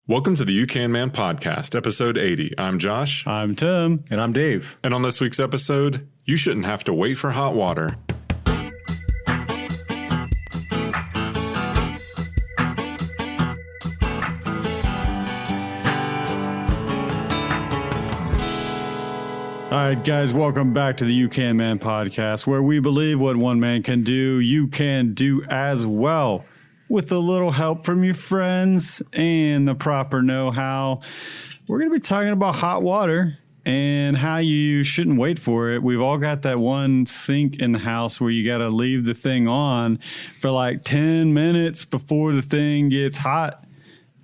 Welcome to the You Can Man podcast, episode 80. I'm Josh. I'm Tim. And I'm Dave. And on this week's episode, you shouldn't have to wait for hot water. All right, guys, welcome back to the You Can Man podcast, where we believe what one man can do, you can do as well. With a little help from your friends and the proper know-how, we're going to be talking about hot water and how you shouldn't wait for it. We've all got that one sink in the house where you got to leave the thing on for like 10 minutes before the thing gets hot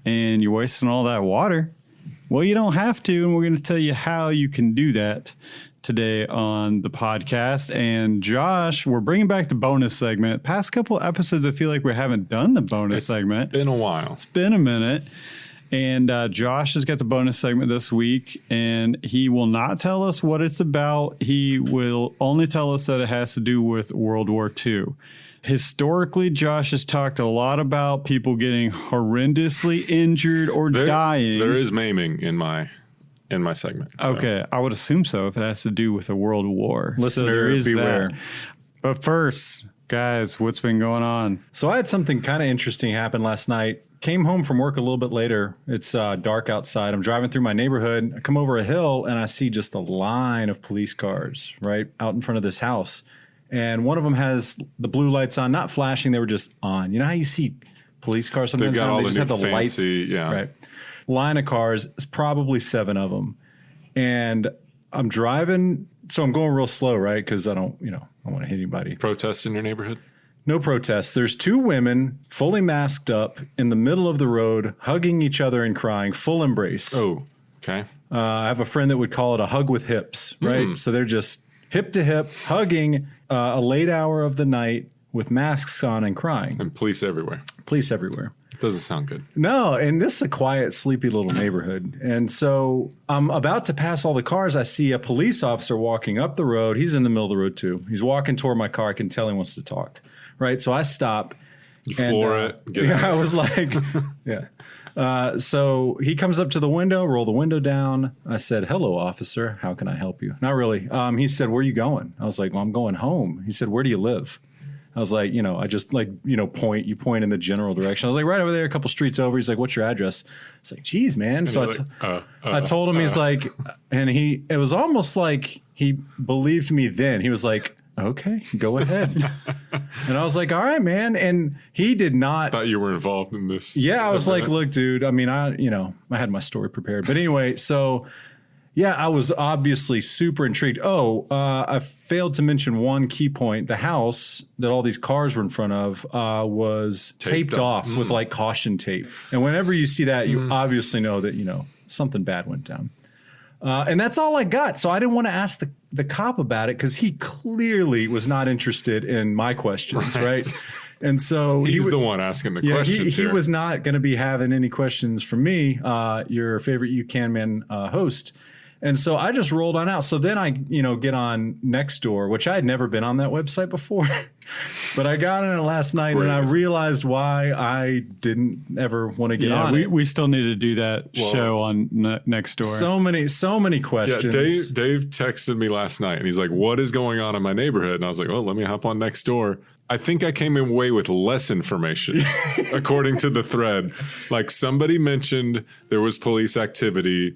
and you're wasting all that water. Well, you don't have to, and we're going to tell you how you can do that today on the podcast. And Josh, we're bringing back the bonus segment. Past couple of episodes, I feel like we haven't done the bonus segment. It's been a while. It's been a minute. And Josh has got the bonus segment this week, and he will not tell us what it's about. He will only tell us that it has to do with World War II. Historically, Josh has talked a lot about people getting horrendously injured or dying. There is maiming in my segment. So. Okay, I would assume so if it has to do with a world war. Listener, so beware. That. But first, guys, what's been going on? So I had something kind of interesting happen last night. Came home from work a little bit later. It's dark outside. I'm driving through my neighborhood. I come over a hill and I see just a line of police cars right out in front of this house. And one of them has the blue lights on, not flashing. They were just on. You know how you see police cars sometimes? They've got all they the just new have the fancy, lights. yeah. Right. Line of cars. It's probably 7 of them. And I'm driving. So I'm going real slow, right? Because I don't want to hit anybody. Protest in your neighborhood? No protests. There's 2 women fully masked up in the middle of the road, hugging each other and crying, full embrace. Oh, okay. I have a friend that would call it a hug with hips, right? So they're just hip to hip, hugging a late hour of the night with masks on and crying. And police everywhere. Police everywhere. Doesn't sound good. No, and this is a quiet, sleepy little neighborhood. And so I'm about to pass all the cars. I see a police officer walking up the road. He's in the middle of the road, too. He's walking toward my car. I can tell he wants to talk. Right. So I stop. You floor it. Get I was like, yeah. So he comes up to the window, roll the window down. I said, "Hello, officer. How can I help you?" Not really. He said, "Where are you going?" I was like, "Well, I'm going home." He said, "Where do you live?" I was like, I just point. You point in the general direction. I was like, right over there, a couple streets over. He's like, "What's your address?" It's like, "Geez, man." And so I told him. He's like, and it was almost like he believed me then. He was like, "Okay, go ahead." And I was like, "All right, man." And he did not. Thought you were involved in this. Yeah, I was like, "Look, dude. I mean, I had my story prepared." But anyway, so yeah, I was obviously super intrigued. I failed to mention one key point. The house that all these cars were in front of was taped off with like caution tape. And whenever you see that, you obviously know that something bad went down. And that's all I got. So I didn't want to ask the cop about it because he clearly was not interested in my questions, right? And so he's the one asking the questions. He was not going to be having any questions from me, your favorite You Can Man host. And so I just rolled on out. So then I, get on Nextdoor, which I had never been on that website before. But I got on it last night and I realized why I didn't ever want to get on it. We still need to do that show on Nextdoor. So many questions. Yeah, Dave texted me last night and he's like, "What is going on in my neighborhood?" And I was like, "Oh, let me hop on Nextdoor." I think I came away with less information, according to the thread. Like somebody mentioned there was police activity.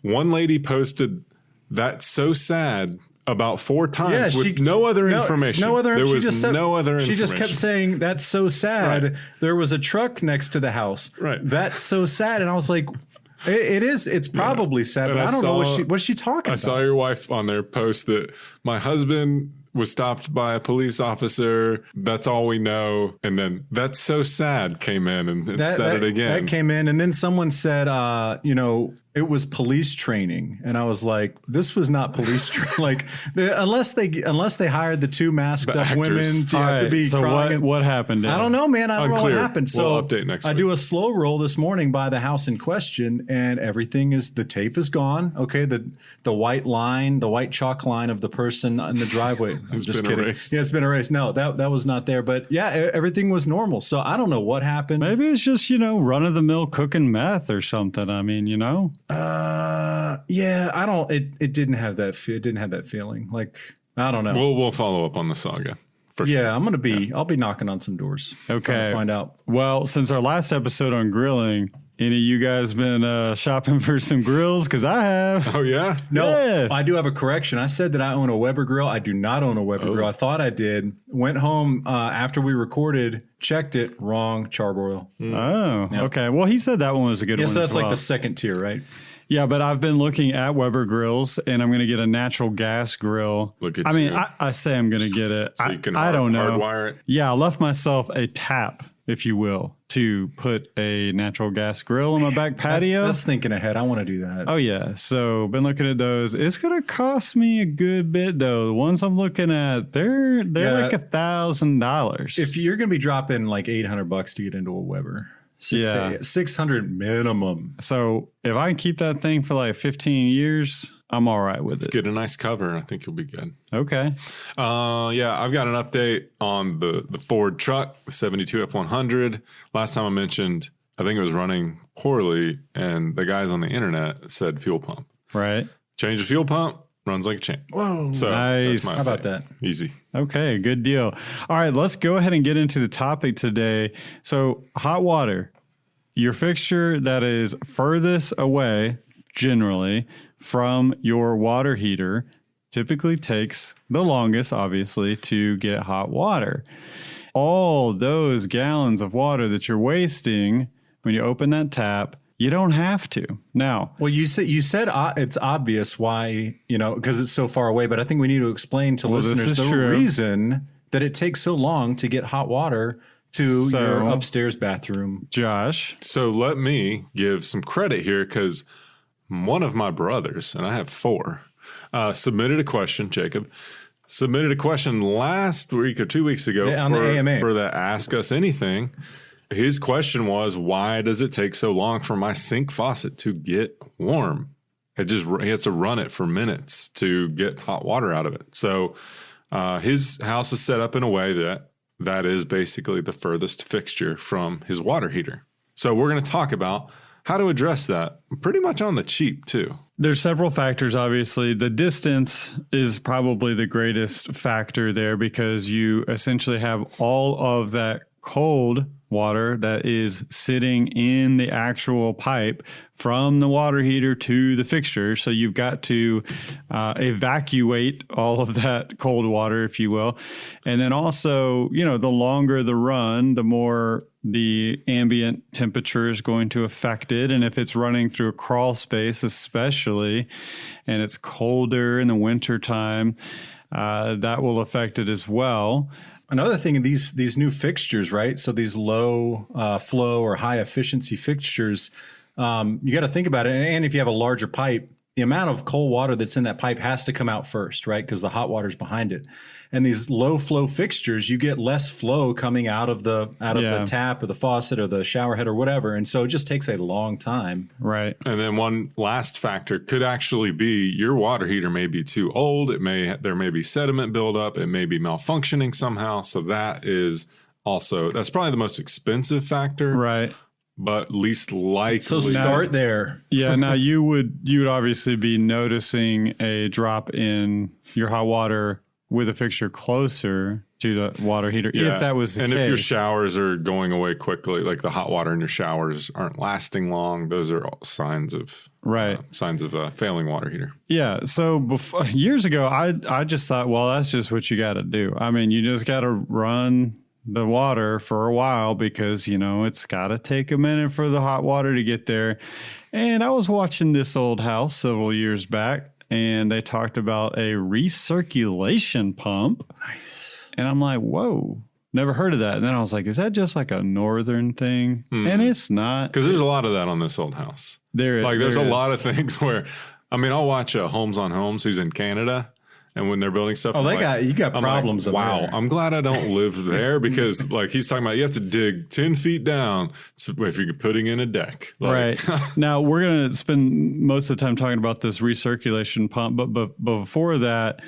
One lady posted, "That's so sad," about 4 times with no other information. No other. There was no other information. She just kept saying, "That's so sad." Right. There was a truck next to the house. Right. That's so sad. And I was like, it is. It's probably sad, but I don't know what's she talking about. I saw your wife on there post that my husband was stopped by a police officer. That's all we know. And then "That's so sad" came in and said it again. That came in. And then someone said, it was police training, and I was like, this was not police training. Like, unless they hired the two masked up women to be so crying. what happened? I don't know, man. I don't know what happened. So We'll update next I week. do a slow roll this morning by the house in question, and the tape is gone. Okay, the white line, the white chalk line of the person in the driveway. I'm just kidding. Erased. Yeah, it's been erased. No, that was not there. But yeah, everything was normal. So I don't know what happened. Maybe it's just, run of the mill cooking meth or something. I mean, Yeah, I don't. It didn't have that. It didn't have that feeling. Like, I don't know. We'll follow up on the saga. For sure. Yeah, I'll be knocking on some doors. Okay. Trying to find out. Well, since our last episode on grilling, any of you guys been shopping for some grills? Because I have. Oh, yeah? No, Yeah. I do have a correction. I said that I own a Weber grill. I do not own a Weber grill. I thought I did. Went home after we recorded, checked it. Wrong. Charbroil. Oh, okay. Well, he said that one was a good Yeah, one. so that's as like well. the second tier, right? Yeah, but I've been looking at Weber grills, and I'm going to get a natural gas grill. Look at I mean, you. I say I'm going to get it. So you can I don't know. hardwire it? Yeah, I left myself a tap, if you will, to put a natural gas grill on my back patio. That's thinking ahead. I want to do that. Oh yeah, so been looking at those. It's gonna cost me a good bit though. The ones I'm looking at, they're like $1,000. If you're going to be dropping like $800 to get into a Weber, 600 minimum. So if I can keep that thing for like 15 years, I'm all right with it. Get a nice cover. I think you'll be good. Okay. Yeah, I've got an update on the Ford truck, the 72 F100. Last time I mentioned, I think it was running poorly, and the guys on the internet said fuel pump. Right. Change the fuel pump, runs like a champ. Whoa. So Nice. that's my How about update. that? Easy. Okay, good deal. All right, let's go ahead and get into the topic today. So, hot water, your fixture that is furthest away, generally, from your water heater, typically takes the longest, obviously, to get hot water. All those gallons of water that you're wasting when you open that tap, you don't have to. Now, Well, you said it's obvious why, because it's so far away, but I think we need to explain to this listeners is the true. reason that it takes so long to get hot water to your upstairs bathroom. Josh, So let me give some credit here because one of my brothers, and I have 4, submitted a question, Jacob, submitted a question last week or 2 weeks ago On the AMA. for the Ask Us Anything. His question was, why does it take so long for my sink faucet to get warm? He has to run it for minutes to get hot water out of it. So his house is set up in a way that is basically the furthest fixture from his water heater. So we're going to talk about how to address that pretty much on the cheap too. there's several factors, obviously. The distance is probably the greatest factor there because you essentially have all of that cold water that is sitting in the actual pipe from the water heater to the fixture. So you've got to evacuate all of that cold water, if you will. And then also, the longer the run, the more the ambient temperature is going to affect it. And if it's running through a crawl space, especially, and it's colder in the wintertime, that will affect it as well. Another thing in these new fixtures, right? So these low flow or high efficiency fixtures, you got to think about it. And if you have a larger pipe, the amount of cold water that's in that pipe has to come out first, right? Because the hot water's behind it. And these low flow fixtures, you get less flow coming out of the tap or the faucet or the shower head or whatever. And so it just takes a long time. Right. And then one last factor could actually be your water heater may be too old. There may be sediment buildup. It may be malfunctioning somehow. So that's probably the most expensive factor, Right. but least likely. So start there. Yeah. Now you would obviously be noticing a drop in your hot water with a fixture closer to the water heater, if that was the case. And if your showers are going away quickly, like the hot water in your showers aren't lasting long, those are all signs of a failing water heater. Yeah. So years ago, I just thought, well, that's just what you got to do. I mean, you just got to run the water for a while because, it's got to take a minute for the hot water to get there. And I was watching this old house several years back, and they talked about a recirculation pump. Nice. And I'm like, whoa, never heard of that. And then I was like, is that just like a northern thing? And it's not. Because there's a lot of that on this old house. There's a lot of things where, I mean, I'll watch Homes on Homes, who's in Canada. And when they're building stuff, you got problems. I'm like, wow, there. I'm glad I don't live there because like he's talking about, you have to dig 10 feet down if you're putting in a deck. Right. Now we're going to spend most of the time talking about this recirculation pump, but before that,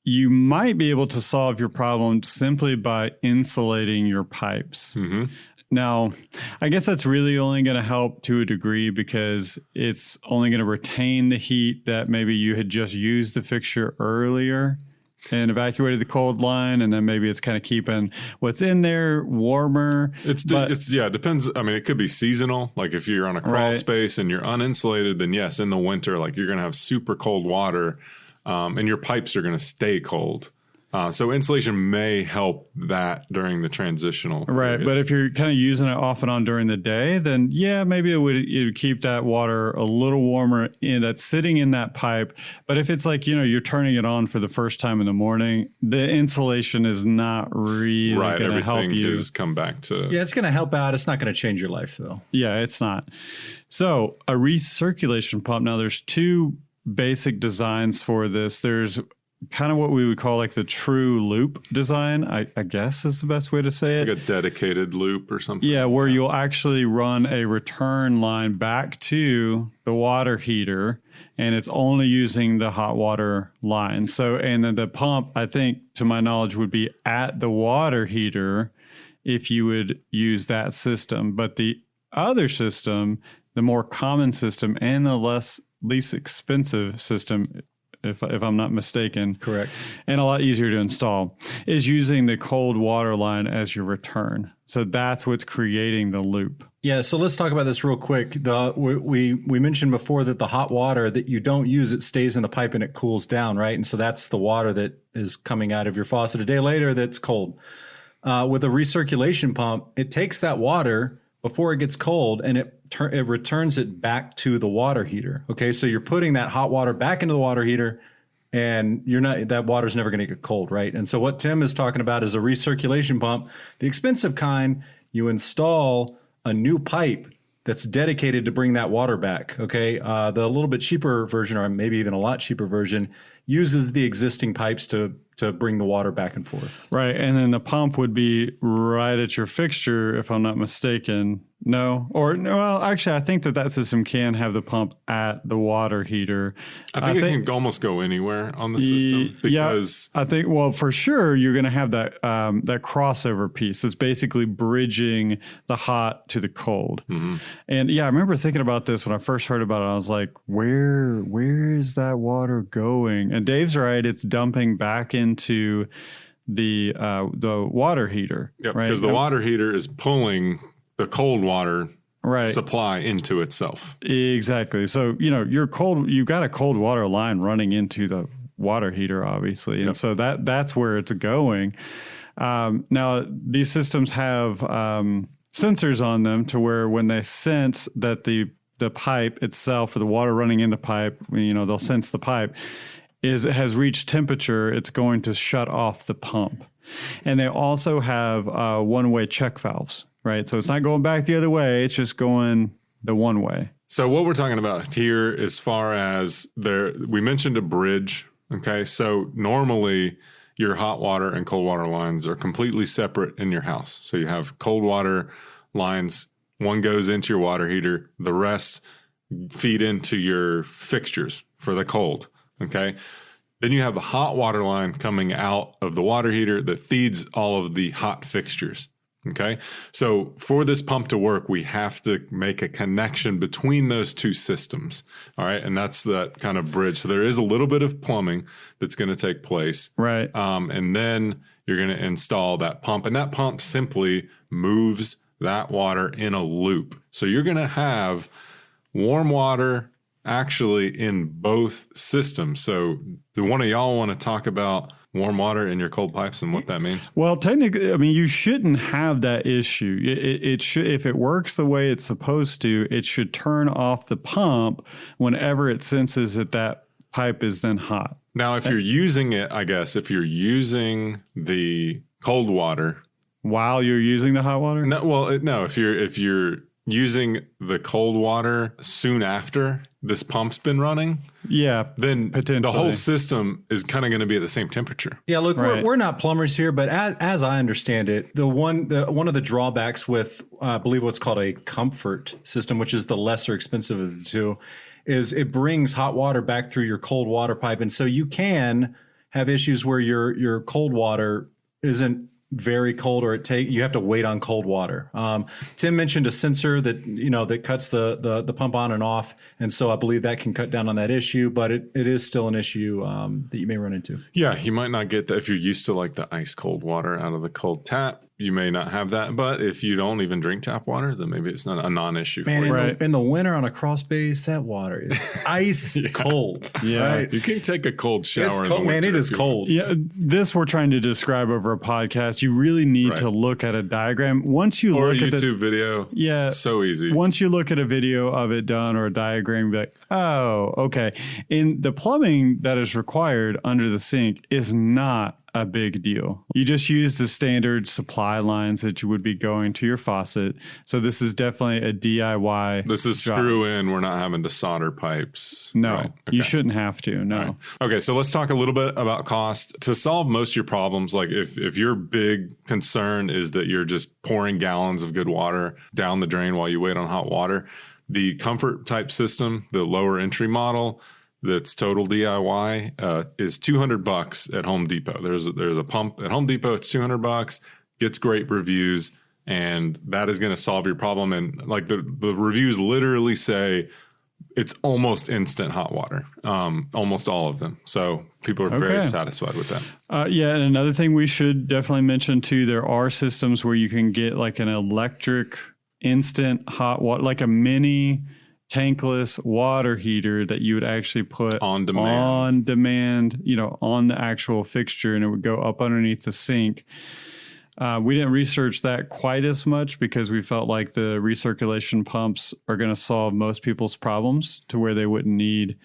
you might be able to solve your problem simply by insulating your pipes. Mm-hmm. Now, I guess that's really only going to help to a degree because it's only going to retain the heat that maybe you had just used the fixture earlier and evacuated the cold line, and then maybe it's kind of keeping what's in there warmer. It depends. I mean, it could be seasonal. Like if you're on a crawl space and you're uninsulated, then yes, in the winter, like you're going to have super cold water, and your pipes are going to stay cold. So insulation may help that during the transitional period. But if you're kind of using it off and on during the day, then yeah, maybe it would keep that water a little warmer that's sitting in that pipe. But if it's like, you're turning it on for the first time in the morning, the insulation is not really going to help you. Has come back to... Yeah, it's going to help out. It's not going to change your life though. Yeah, it's not. So a recirculation pump, now there's two basic designs for this. There's kind of what we would call like the true loop design, I guess is the best way to say it. Like a dedicated loop or something. Yeah, where you'll actually run a return line back to the water heater, and it's only using the hot water line. So, and then the pump, I think, to my knowledge, would be at the water heater if you would use that system. But the other system, the more common system and the least expensive system, if I'm not mistaken. Correct. And a lot easier to install, is using the cold water line as your return. So that's what's creating the loop. Yeah, so let's talk about this real quick. We mentioned before that the hot water that you don't use, it stays in the pipe and it cools down, right? And so that's the water that is coming out of your faucet a day later that's cold. With a recirculation pump, it takes that water before it gets cold and it returns it back to the water heater. Okay, so you're putting that hot water back into the water heater, and that water's never going to get cold, right? And so what Tim is talking about is a recirculation pump, the expensive kind. You install a new pipe that's dedicated to bring that water back. Okay, the little bit cheaper version, or maybe even a lot cheaper version, uses the existing pipes to bring the water back and forth. Right, and then the pump would be right at your fixture, if I'm not mistaken. No, well, actually, I think that system can have the pump at the water heater. I think it can almost go anywhere on the system because I think, well, for sure, you're going to have that that crossover piece. It's basically bridging the hot to the cold. Mm-hmm. And yeah, I remember thinking about this when I first heard about it. I was like, where is that water going? And Dave's right; it's dumping back into the water heater. Yep, right? Because the water heater is pulling the cold water supply into itself. Exactly. So, you've got a cold water line running into the water heater, obviously. And so that's where it's going. Now, these systems have sensors on them to where when they sense that the pipe itself, or the water running in the pipe, they'll sense the pipe, it has reached temperature, it's going to shut off the pump. And they also have one-way check valves. Right. So it's not going back the other way. It's just going the one way. So what we're talking about here, as far as we mentioned a bridge. OK, so normally your hot water and cold water lines are completely separate in your house. So you have cold water lines. One goes into your water heater. The rest feed into your fixtures for the cold. OK, then you have a hot water line coming out of the water heater that feeds all of the hot fixtures. Okay, so for this pump to work, we have to make a connection between those two systems. All right, and that's that kind of bridge. So there is a little bit of plumbing that's going to take place. Right. And then you're going to install that pump, and that pump simply moves that water in a loop. So you're going to have warm water actually in both systems. So do one of y'all want to talk about warm water in your cold pipes and what that means? Well, technically, I mean, you shouldn't have that issue. It should, if it works the way it's supposed to, it should turn off the pump whenever it senses that pipe is then hot. Now, if you're using it, I guess, if you're using the cold water while you're using the hot water? No, well, no. If you're using the cold water soon after this pump's been running, then the whole system is kind of going to be at the same temperature. Yeah, look, we're not plumbers here, but as I understand it, one of the drawbacks with I believe what's called a comfort system, which is the lesser expensive of the two, is it brings hot water back through your cold water pipe, and so you can have issues where your cold water isn't very cold, or you have to wait on cold water. Tim mentioned a sensor that cuts the pump on and off, and so I believe that can cut down on that issue. But it is still an issue that you may run into. Yeah, you might not get that if you're used to like the ice cold water out of the cold tap. You may not have that, but if you don't even drink tap water, then maybe it's not a non-issue for you. In the winter on a cross base, that water is ice cold. Yeah, right? You can take a cold shower. It's cold, in the winter, it is cold. Yeah, this we're trying to describe over a podcast. You really need to look at a diagram. Once you look at YouTube video, it's so easy. Once you look at a video of it done or a diagram, you'll be like, oh, okay. In the plumbing that is required under the sink is not a big deal. You just use the standard supply lines that you would be going to your faucet. So this is definitely a DIY. This is job. Screw in. We're not having to solder pipes. No, right. You shouldn't have to. No. Right. Okay, so let's talk a little bit about cost. To solve most of your problems, like if your big concern is that you're just pouring gallons of good water down the drain while you wait on hot water, the comfort type system, the lower entry model, that's total DIY is $200 at Home Depot. There's a pump at Home Depot. It's $200, gets great reviews, and that is going to solve your problem. And like the reviews literally say it's almost instant hot water, almost all of them. So people are very satisfied with that. Yeah, and another thing we should definitely mention too, there are systems where you can get like an electric instant hot water, like a mini tankless water heater that you would actually put on demand, on the actual fixture, and it would go up underneath the sink. We didn't research that quite as much because we felt like the recirculation pumps are going to solve most people's problems to where they wouldn't need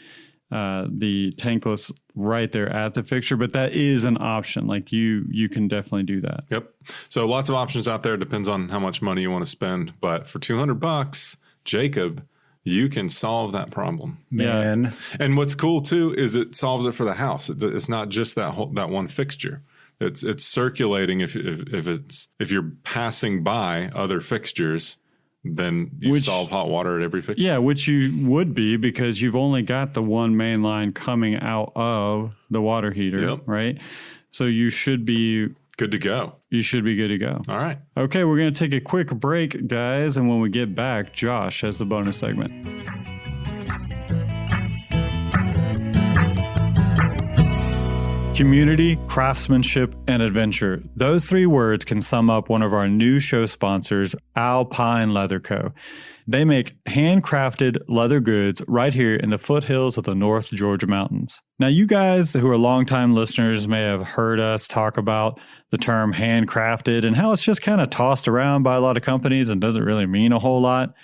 the tankless right there at the fixture, but that is an option. Like you can definitely do that. Yep. So lots of options out there. Depends on how much money you want to spend, but for $200, Jacob, you can solve that problem, man. Yeah. And what's cool too is it solves it for the house. It's not just that one fixture. It's circulating. If you're passing by other fixtures, then you solve hot water at every fixture. Yeah, which you would be because you've only got the one main line coming out of the water heater, right? So you should be good to go. You should be good to go. All right. Okay, we're going to take a quick break, guys. And when we get back, Josh has the bonus segment. Community, craftsmanship, and adventure. Those three words can sum up one of our new show sponsors, Alpine Leather Co. They make handcrafted leather goods right here in the foothills of the North Georgia mountains. Now, you guys who are longtime listeners may have heard us talk about the term handcrafted and how it's just kind of tossed around by a lot of companies and doesn't really mean a whole lot.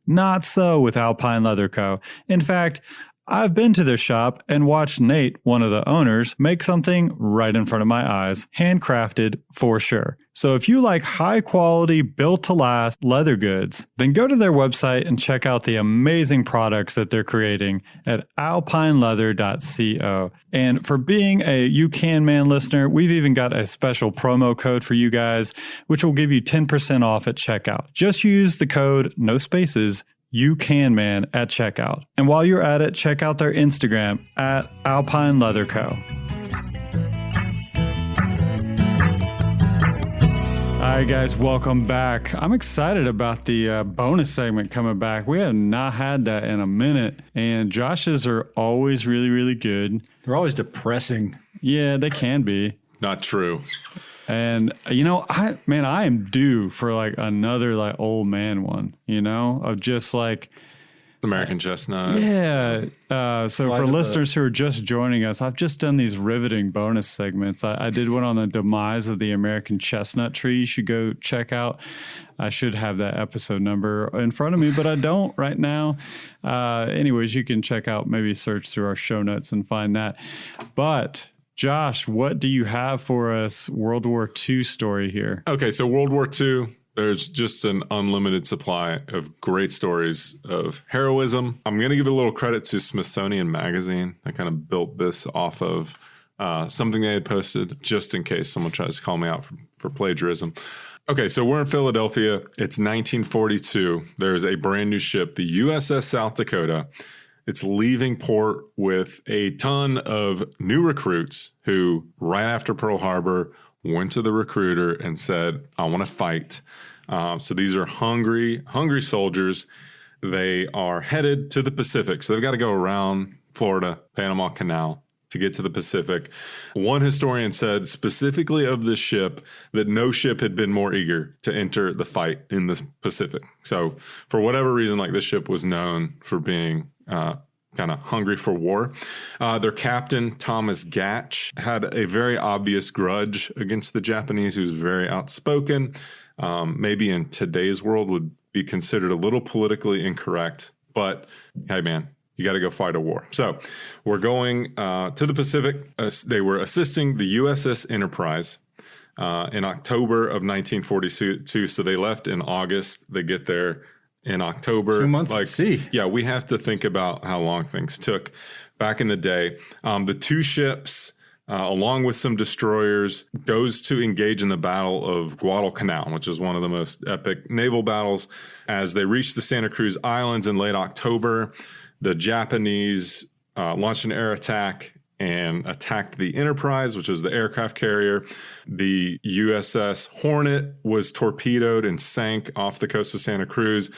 Not so with Alpine Leather Co. In fact, I've been to their shop and watched Nate, one of the owners, make something right in front of my eyes. Handcrafted for sure. So if you like high quality, built to last leather goods, then go to their website and check out the amazing products that they're creating at alpineleather.co. And for being a You Can Man listener, we've even got a special promo code for you guys, which will give you 10% off at checkout. Just use the code, no spaces, You Can Man at checkout. And while you're at it, check out their Instagram at Alpine Leather Co. All right, guys, welcome back. I'm excited about the bonus segment coming back. We have not had that in a minute, and Josh's are always really, really good. They're always depressing. Yeah, they can be. Not true. And, I am due for like another like old man one, of just like American chestnut. Yeah. So for listeners who are just joining us, I've just done these riveting bonus segments. I did one on the demise of the American chestnut tree. You should go check out. I should have that episode number in front of me, but I don't right now. Anyways, you can check out, maybe search through our show notes and find that. But Josh, what do you have for us World War II story here? Okay, so World War II, there's just an unlimited supply of great stories of heroism. I'm going to give a little credit to Smithsonian Magazine. I kind of built this off of something they had posted, just in case someone tries to call me out for plagiarism. Okay, so we're in Philadelphia. It's 1942. There's a brand new ship, the USS South Dakota. It's leaving port with a ton of new recruits who, right after Pearl Harbor, went to the recruiter and said, I want to fight. So these are hungry soldiers. They are headed to the Pacific. So they've got to go around Florida, Panama Canal to get to the Pacific. One historian said specifically of this ship that no ship had been more eager to enter the fight in the Pacific. So for whatever reason, like this ship was known for being kind of hungry for war. Their captain, Thomas Gatch, had a very obvious grudge against the Japanese. He was very outspoken. Maybe in today's world would be considered a little politically incorrect, but hey man, you got to go fight a war. So we're going to the Pacific. They were assisting the USS Enterprise in October of 1942. So they left in August. They get there in October. 2 months at sea. Yeah, we have to think about how long things took back in the day. The two ships, along with some destroyers, goes to engage in the Battle of Guadalcanal, which is one of the most epic naval battles. As they reach the Santa Cruz Islands in late October, the Japanese launched an air attack and attacked the Enterprise, which was the aircraft carrier. The USS Hornet was torpedoed and sank off the coast of Santa Cruz.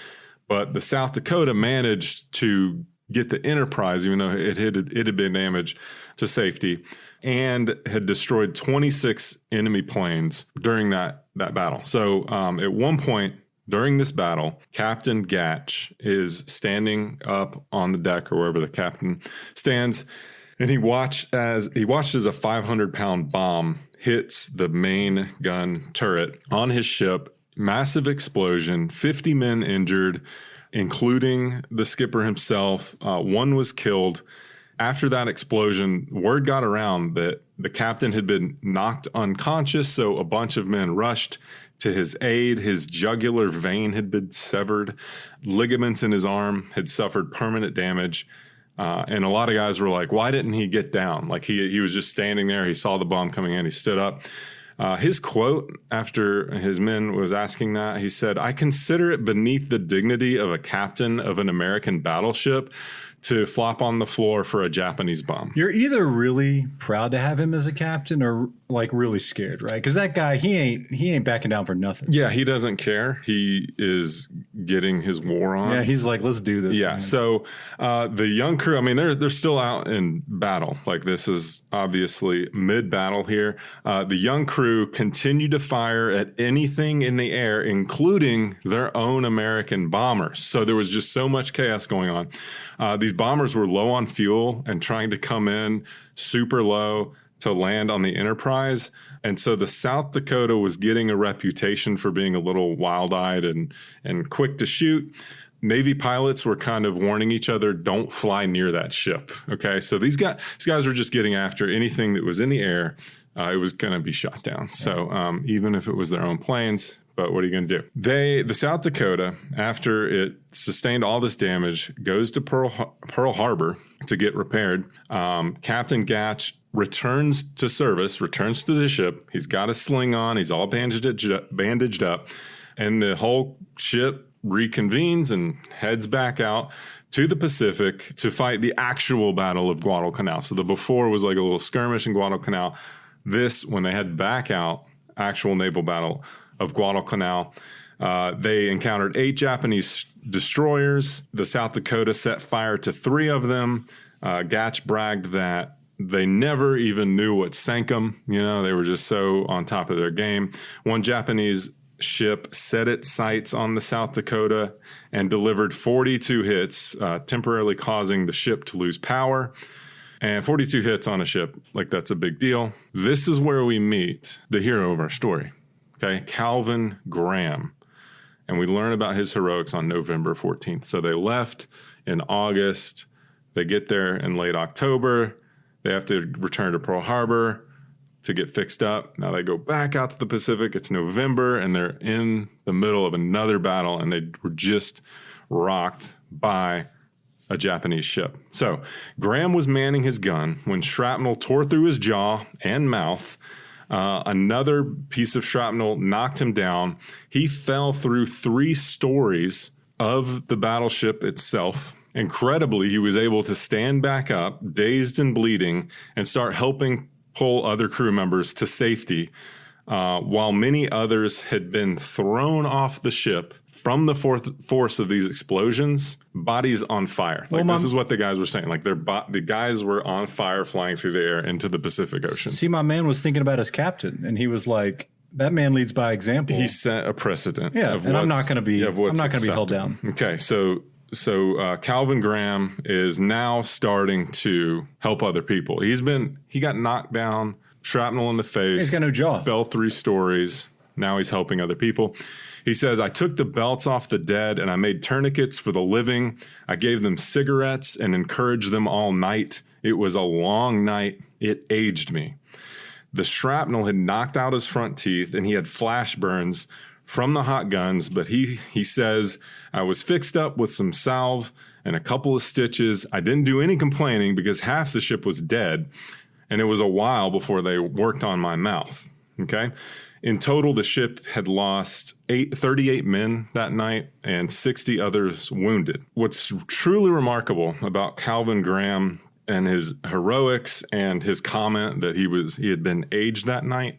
But the South Dakota managed to get the Enterprise, even though it had been damaged, to safety, and had destroyed 26 enemy planes during that battle. So at one point during this battle, Captain Gatch is standing up on the deck or wherever the captain stands, and he watched as a 500-pound bomb hits the main gun turret on his ship. Massive explosion, 50 men injured, including the skipper himself. One was killed. After that explosion, word got around that the captain had been knocked unconscious, so a bunch of men rushed to his aid. His jugular vein had been severed. Ligaments in his arm had suffered permanent damage. And a lot of guys were like, why didn't he get down? Like he was just standing there. He saw the bomb coming in. He stood up. His quote after his men was asking that, he said, I consider it beneath the dignity of a captain of an American battleship to flop on the floor for a Japanese bomb. You're either really proud to have him as a captain or like really scared, right? Because that guy, he ain't backing down for nothing. Yeah, he doesn't care. He is getting his war on. Yeah, he's like, let's do this. Yeah, man. so the young crew, I mean, they're still out in battle. Like this is obviously mid-battle here. The young crew continue to fire at anything in the air, including their own American bombers. So there was just so much chaos going on. These bombers were low on fuel and trying to come in super low to land on the Enterprise. And so the South Dakota was getting a reputation for being a little wild-eyed and quick to shoot. Navy pilots were kind of warning each other, don't fly near that ship. Okay, so these guys were just getting after anything that was in the air. It was going to be shot down. So even if it was their own planes, but what are you going to do? The South Dakota, after it sustained all this damage, goes to Pearl Harbor to get repaired. Captain Gatch returns to service, returns to the ship. He's got a sling on. He's all bandaged up. And the whole ship reconvenes and heads back out to the Pacific to fight the actual Battle of Guadalcanal. So the before was like a little skirmish in Guadalcanal. This, when they head back out, actual naval battle of Guadalcanal. They encountered 8 Japanese destroyers. The South Dakota set fire to 3 of them. Gatch bragged that they never even knew what sank them. You know, they were just so on top of their game. One Japanese ship set its sights on the South Dakota and delivered 42 hits, temporarily causing the ship to lose power. And 42 hits on a ship, like that's a big deal. This is where we meet the hero of our story, okay, Calvin Graham. And we learn about his heroics on November 14th. So they left in August. They get there in late October. They have to return to Pearl Harbor to get fixed up. Now they go back out to the Pacific. It's November, and they're in the middle of another battle, and they were just rocked by a Japanese ship. So Graham was manning his gun when shrapnel tore through his jaw and mouth. Another piece of shrapnel knocked him down. He fell through 3 stories of the battleship itself. Incredibly, he was able to stand back up, dazed and bleeding, and start helping pull other crew members to safety, while many others had been thrown off the ship from the force of these explosions, bodies on fire. Like, this is what the guys were saying. Like, the guys were on fire flying through the air into the Pacific Ocean. See, my man was thinking about his captain, and he was like, that man leads by example. He set a precedent. Yeah, and I'm not going to be held down. Okay, so Calvin Graham is now starting to help other people. He got knocked down, shrapnel in the face. He's got no jaw. Fell 3 stories. Now he's helping other people. He says, I took the belts off the dead and I made tourniquets for the living. I gave them cigarettes and encouraged them all night. It was a long night. It aged me. The shrapnel had knocked out his front teeth and he had flash burns from the hot guns, but he says, I was fixed up with some salve and a couple of stitches. I didn't do any complaining because half the ship was dead, and it was a while before they worked on my mouth. Okay? In total, the ship had lost 38 men that night and 60 others wounded. What's truly remarkable about Calvin Graham and his heroics and his comment that he had been aged that night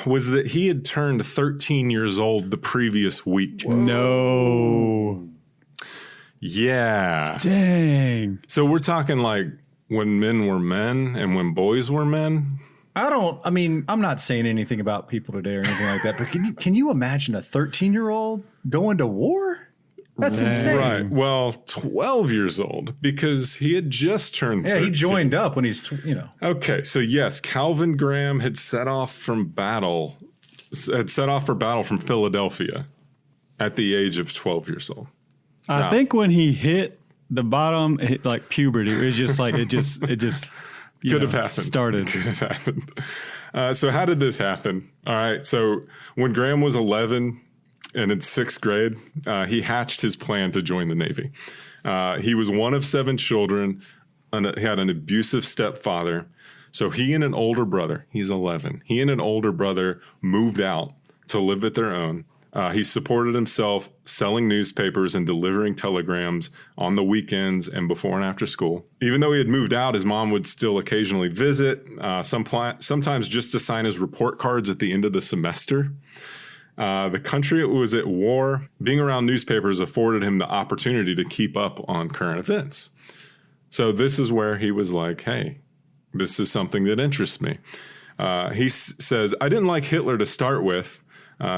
was that he had turned 13 years old the previous week. Whoa. No. Yeah. Dang. So we're talking like when men were men and when boys were men. I'm not saying anything about people today or anything like that, but can you imagine a 13-year-old going to war? That's insane. Right. Well, 12 years old because he had just turned 13. Yeah, he joined up when he's, Okay, so yes, Calvin Graham had set off for battle from Philadelphia at the age of 12 years old. I think when he hit the bottom, it hit like puberty. It was just like, it just could have happened. Started. Could have happened. So how did this happen? All right, so when Graham was 11 and in 6th grade, he hatched his plan to join the Navy. He was one of 7 children. He had an abusive stepfather. So he and an older brother, he's 11, he and an older brother moved out to live at their own. He supported himself selling newspapers and delivering telegrams on the weekends and before and after school. Even though he had moved out, his mom would still occasionally visit, sometimes just to sign his report cards at the end of the semester. The country was at war. Being around newspapers afforded him the opportunity to keep up on current events. So this is where he was like, hey, this is something that interests me. He says, I didn't like Hitler to start with,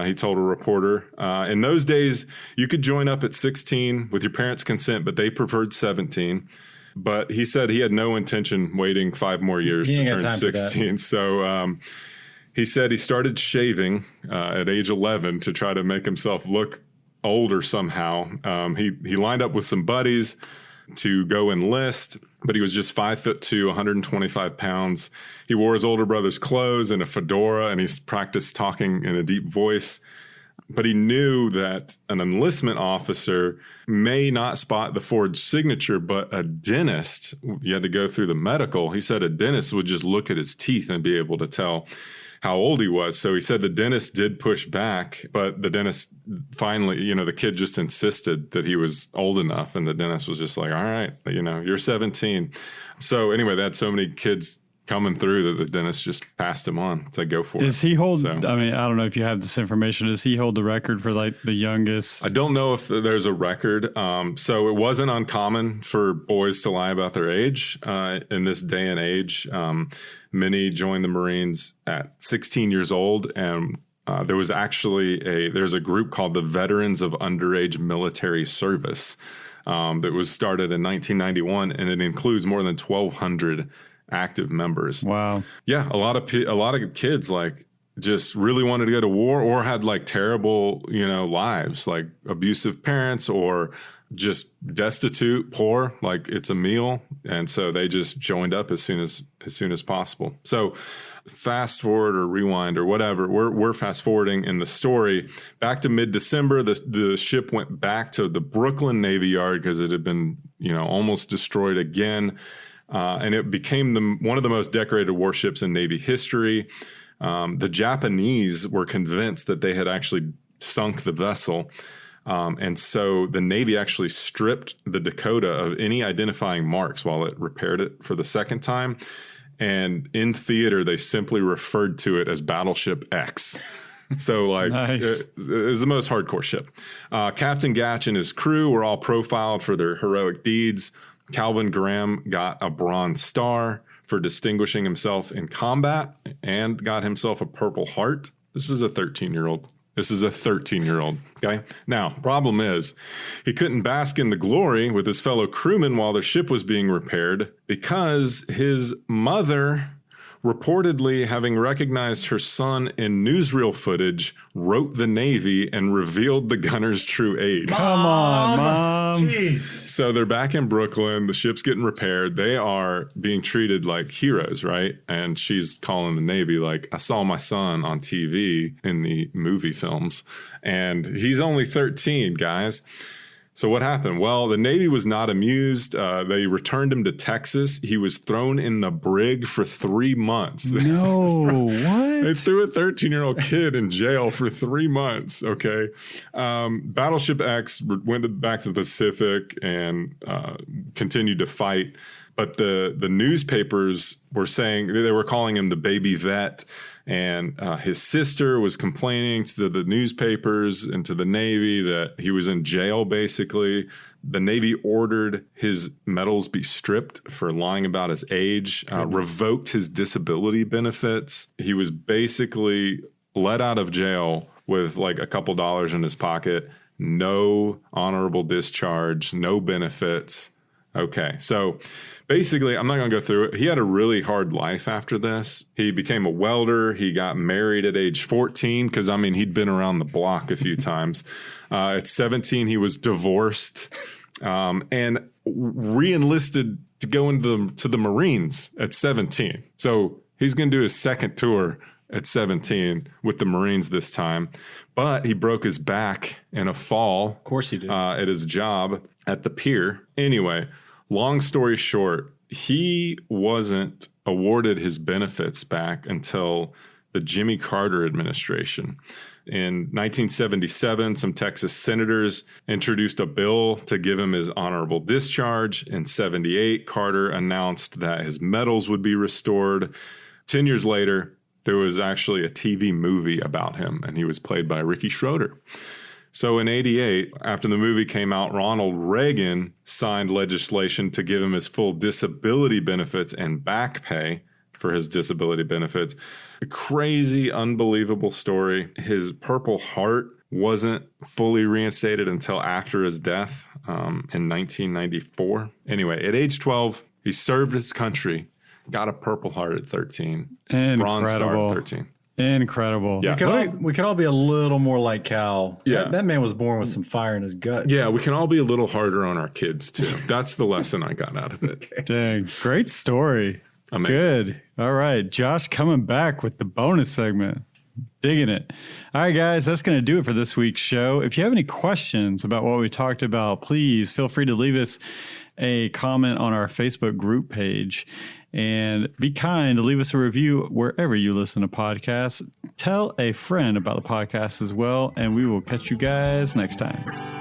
he told a reporter. In those days, you could join up at 16 with your parents' consent, but they preferred 17. But he said he had no intention waiting 5 more years to turn 16. So he said he started shaving at age 11 to try to make himself look older somehow. He lined up with some buddies to go enlist, but he was just 5'2", 125 pounds. He wore his older brother's clothes and a fedora, and he practiced talking in a deep voice. But he knew that an enlistment officer may not spot the forged signature, but a dentist, you had to go through the medical. He said a dentist would just look at his teeth and be able to tell how old he was. So he said the dentist did push back, but the dentist finally, the kid just insisted that he was old enough. And the dentist was just like, all right, you're 17. So anyway, they had so many kids coming through that the dentist just passed him on to go for it. Does he hold, I don't know if you have this information. Does he hold the record for like the youngest? I don't know if there's a record. So it wasn't uncommon for boys to lie about their age in this day and age. Many joined the Marines at 16 years old, and there was actually there's a group called the Veterans of Underage Military Service that was started in 1991, and it includes more than 1,200 active members. Wow. Yeah, a lot of kids like just really wanted to go to war or had like terrible, lives, like abusive parents or just destitute, poor, like it's a meal. And so they just joined up as soon as possible. So fast forward or rewind or whatever, we're fast forwarding in the story back to mid-December. The ship went back to the Brooklyn Navy Yard because it had been, almost destroyed again. And it became one of the most decorated warships in Navy history. The Japanese were convinced that they had actually sunk the vessel. And so the Navy actually stripped the Dakota of any identifying marks while it repaired it for the second time. And in theater, they simply referred to it as Battleship X. So nice. It was the most hardcore ship. Captain Gatch and his crew were all profiled for their heroic deeds. Calvin Graham got a Bronze Star for distinguishing himself in combat and got himself a Purple Heart. This is a 13-year-old. Okay. Now, problem is he couldn't bask in the glory with his fellow crewmen while their ship was being repaired because his mother, reportedly having recognized her son in newsreel footage, wrote the Navy and revealed the gunner's true age. Come on, Mom. Jeez. So they're back in Brooklyn. The ship's getting repaired. They are being treated like heroes, right? And she's calling the Navy like, I saw my son on TV in the movie films, and he's only 13, guys. So what happened? Well, the Navy was not amused. They returned him to Texas. He was thrown in the brig for 3 months. No, what? They threw a 13-year-old kid in jail for 3 months, okay? Battleship X went back to the Pacific and continued to fight. But the newspapers were saying, they were calling him the baby vet. And his sister was complaining to the newspapers and to the Navy that he was in jail, basically. The Navy ordered his medals be stripped for lying about his age, revoked his disability benefits. He was basically let out of jail with like a couple dollars in his pocket, no honorable discharge, no benefits. Okay, so basically, I'm not going to go through it. He had a really hard life after this. He became a welder. He got married at age 14 because, he'd been around the block a few times. At 17, he was divorced and re-enlisted to go into the Marines at 17. So he's going to do his second tour at 17 with the Marines this time. But he broke his back in a fall. Of course he did. At his job at the pier. Anyway, long story short, he wasn't awarded his benefits back until the Jimmy Carter administration. In 1977, some Texas senators introduced a bill to give him his honorable discharge. In 78, Carter announced that his medals would be restored. 10 years later, there was actually a TV movie about him, and he was played by Ricky Schroeder. So in 88, after the movie came out, Ronald Reagan signed legislation to give him his full disability benefits and back pay for his disability benefits. A crazy, unbelievable story. His Purple Heart wasn't fully reinstated until after his death in 1994. Anyway, at age 12, he served his country, got a Purple Heart at 13, Bronze Star at 13. Incredible. Yeah. We could all be a little more like Cal. Yeah. That man was born with some fire in his gut. Yeah, we can all be a little harder on our kids, too. That's the lesson I got out of it. Okay. Dang, great story. Amazing. Good. All right, Josh coming back with the bonus segment. Digging it. All right, guys, that's going to do it for this week's show. If you have any questions about what we talked about, please feel free to leave us a comment on our Facebook group page. And be kind to leave us a review wherever you listen to podcasts. Tell a friend about the podcast as well, and we will catch you guys next time.